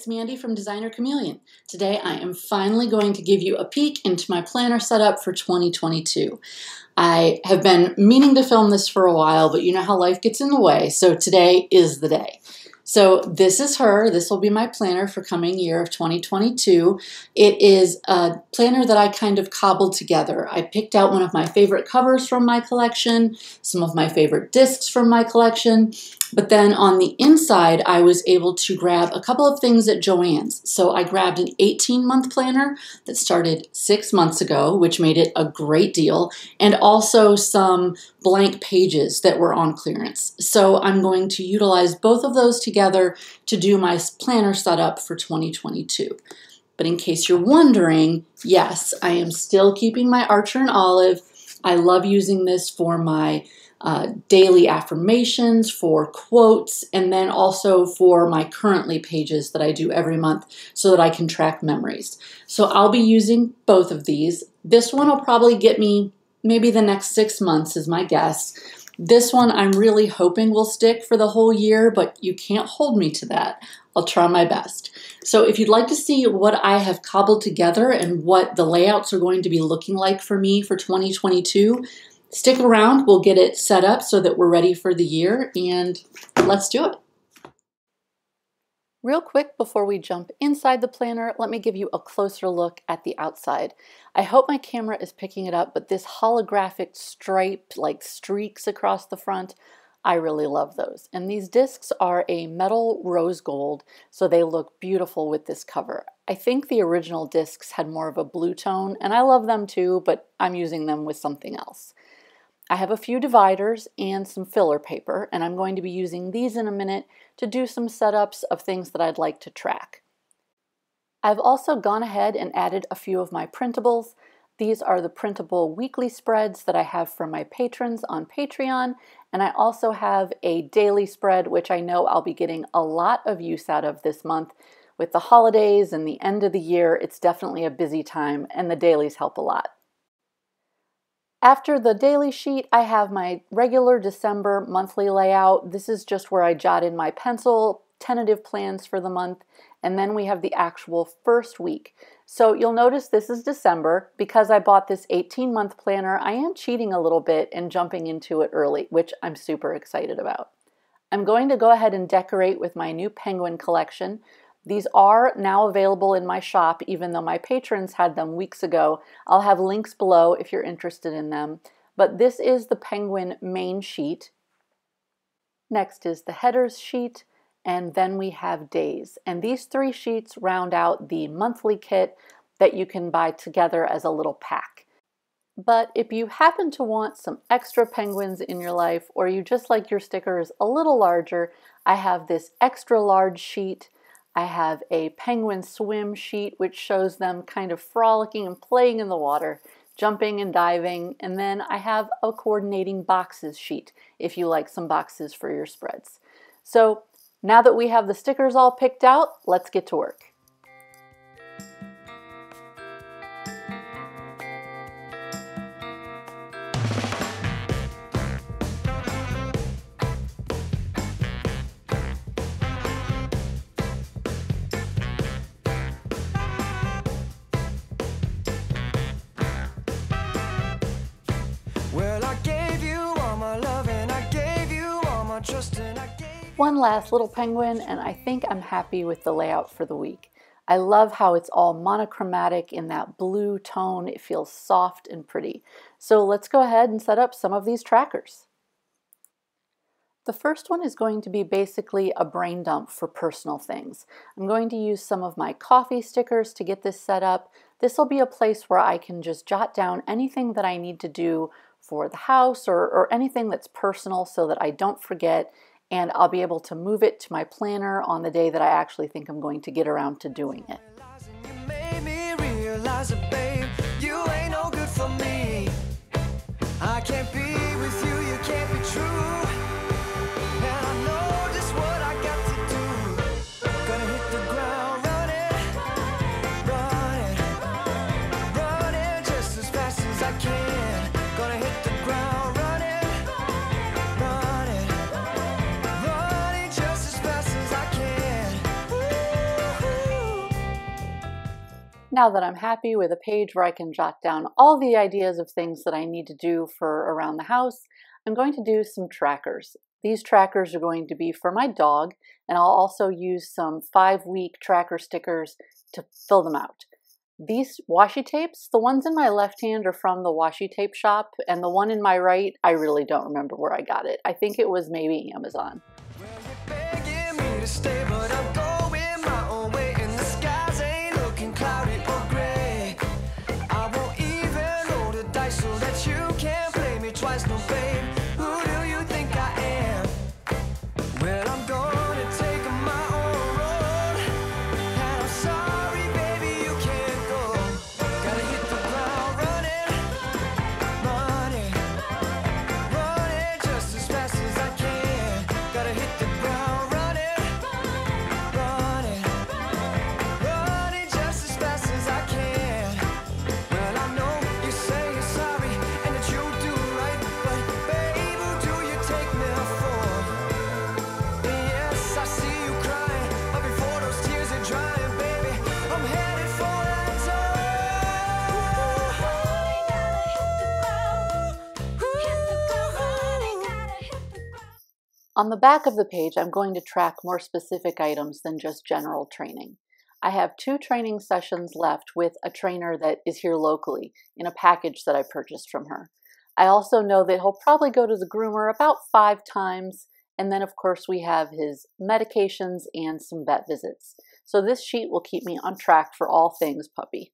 it's Mandy from Designer Chameleon. Today I am finally going to give you a peek into my planner setup for 2022. I have been meaning to film this for a while, but you know how life gets in the way, so today is the day. So this is her. This will be my planner for coming year of 2022. It is a planner that I kind of cobbled together. I picked out one of my favorite covers from my collection, some of my favorite discs from my collection, but then on the inside, I was able to grab a couple of things at Joann's. So I grabbed an 18-month planner that started 6 months ago, which made it a great deal, and also some blank pages that were on clearance. So I'm going to utilize both of those together to do my planner setup for 2022. But in case you're wondering, yes, I am still keeping my Archer and Olive. I love using this for my daily affirmations, for quotes, and then also for my currently pages that I do every month so that I can track memories. So I'll be using both of these. This one will probably get me maybe the next 6 months is my guess. This one I'm really hoping will stick for the whole year, but you can't hold me to that. I'll try my best. So if you'd like to see what I have cobbled together and what the layouts are going to be looking like for me for 2022, stick around. We'll get it set up so that we're ready for the year, and let's do it. Real quick before we jump inside the planner, let me give you a closer look at the outside. I hope my camera is picking it up, but this holographic stripe, like streaks across the front, I really love those. And these discs are a metal rose gold, so they look beautiful with this cover. I think the original discs had more of a blue tone, and I love them too, but I'm using them with something else. I have a few dividers and some filler paper, and I'm going to be using these in a minute to do some setups of things that I'd like to track. I've also gone ahead and added a few of my printables. These are the printable weekly spreads that I have for my patrons on Patreon, and I also have a daily spread, which I know I'll be getting a lot of use out of this month. With the holidays and the end of the year, it's definitely a busy time, and the dailies help a lot. After the daily sheet, I have my regular December monthly layout. This is just where I jot in my pencil, tentative plans for the month, and then we have the actual first week. So you'll notice this is December. Because I bought this 18-month planner, I am cheating a little bit and jumping into it early, which I'm super excited about. I'm going to go ahead and decorate with my new penguin collection. These are now available in my shop, even though my patrons had them weeks ago. I'll have links below if you're interested in them. But this is the penguin main sheet. Next is the headers sheet, and then we have days. And these 3 sheets round out the monthly kit that you can buy together as a little pack. But if you happen to want some extra penguins in your life, or you just like your stickers a little larger, I have this extra large sheet. I have a penguin swim sheet, which shows them kind of frolicking and playing in the water, jumping and diving. And then I have a coordinating boxes sheet, if you like some boxes for your spreads. So now that we have the stickers all picked out, let's get to work. One last little penguin, and I think I'm happy with the layout for the week. I love how it's all monochromatic in that blue tone. It feels soft and pretty. So let's go ahead and set up some of these trackers. The first one is going to be basically a brain dump for personal things. I'm going to use some of my coffee stickers to get this set up. This will be a place where I can just jot down anything that I need to do for the house or anything that's personal so that I don't forget, and I'll be able to move it to my planner on the day that I actually think I'm going to get around to doing it. You made me realize it, babe. You ain't no good for me. I can't be with you, you can't be true. And I know just what I got to do. Gonna hit the ground running just as fast as I can. Gonna hit the ground running just as fast as I can. Ooh. Now that I'm happy with a page where I can jot down all the ideas of things that I need to do for around the house, I'm going to do some trackers. These trackers are going to be for my dog, and I'll also use some 5-week tracker stickers to fill them out. These washi tapes, the ones in my left hand are from the washi tape shop, and the one in my right, I really don't remember where I got it. I think it was maybe Amazon. On the back of the page, I'm going to track more specific items than just general training. I have 2 training sessions left with a trainer that is here locally in a package that I purchased from her. I also know that he'll probably go to the groomer about 5 times, and then of course we have his medications and some vet visits. So this sheet will keep me on track for all things puppy.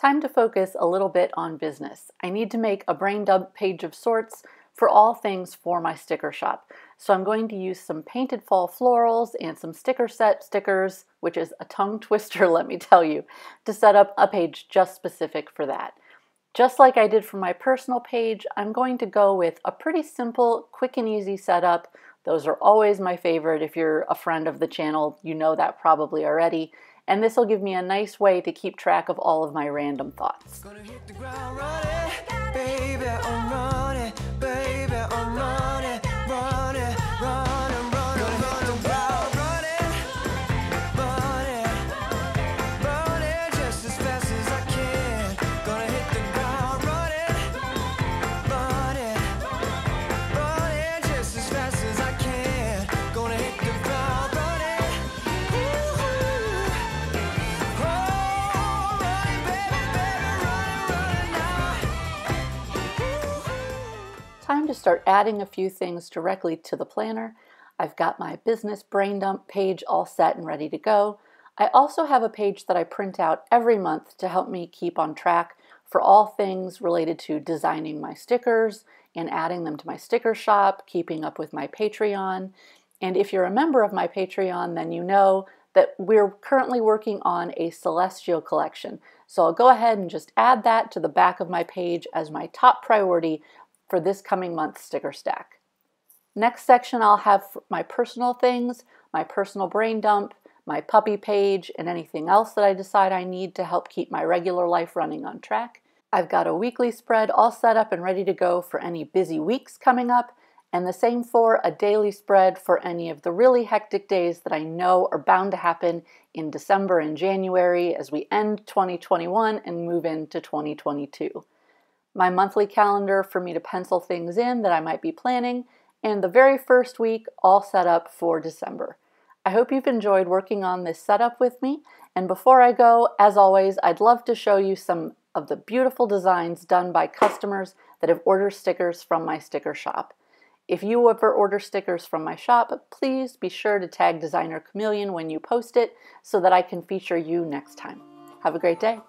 Time to focus a little bit on business. I need to make a brain dump page of sorts for all things for my sticker shop. So I'm going to use some painted fall florals and some sticker set stickers, which is a tongue twister, let me tell you, to set up a page just specific for that. Just like I did for my personal page, I'm going to go with a pretty simple, quick and easy setup. Those are always my favorite. If you're a friend of the channel, you know that probably already. And this will give me a nice way to keep track of all of my random thoughts. Gonna hit the ground running, baby, I'm running, baby, I'm running, running, running, running, running, running, running, running, just as fast as I can. Gonna hit the ground running, running, running, just as fast as I can. Gonna hit the ground running. Time to start adding a few things directly to the planner. I've got my business brain dump page all set and ready to go. I also have a page that I print out every month to help me keep on track for all things related to designing my stickers and adding them to my sticker shop, keeping up with my Patreon. And if you're a member of my Patreon, then you know that we're currently working on a celestial collection. So I'll go ahead and just add that to the back of my page as my top priority for this coming month's sticker stack. Next section I'll have my personal things, my personal brain dump, my puppy page, and anything else that I decide I need to help keep my regular life running on track. I've got a weekly spread all set up and ready to go for any busy weeks coming up, and the same for a daily spread for any of the really hectic days that I know are bound to happen in December and January as we end 2021 and move into 2022. My monthly calendar for me to pencil things in that I might be planning, and the very first week all set up for December. I hope you've enjoyed working on this setup with me, and before I go, as always, I'd love to show you some of the beautiful designs done by customers that have ordered stickers from my sticker shop. If you ever order stickers from my shop, please be sure to tag Designer Chameleon when you post it so that I can feature you next time. Have a great day.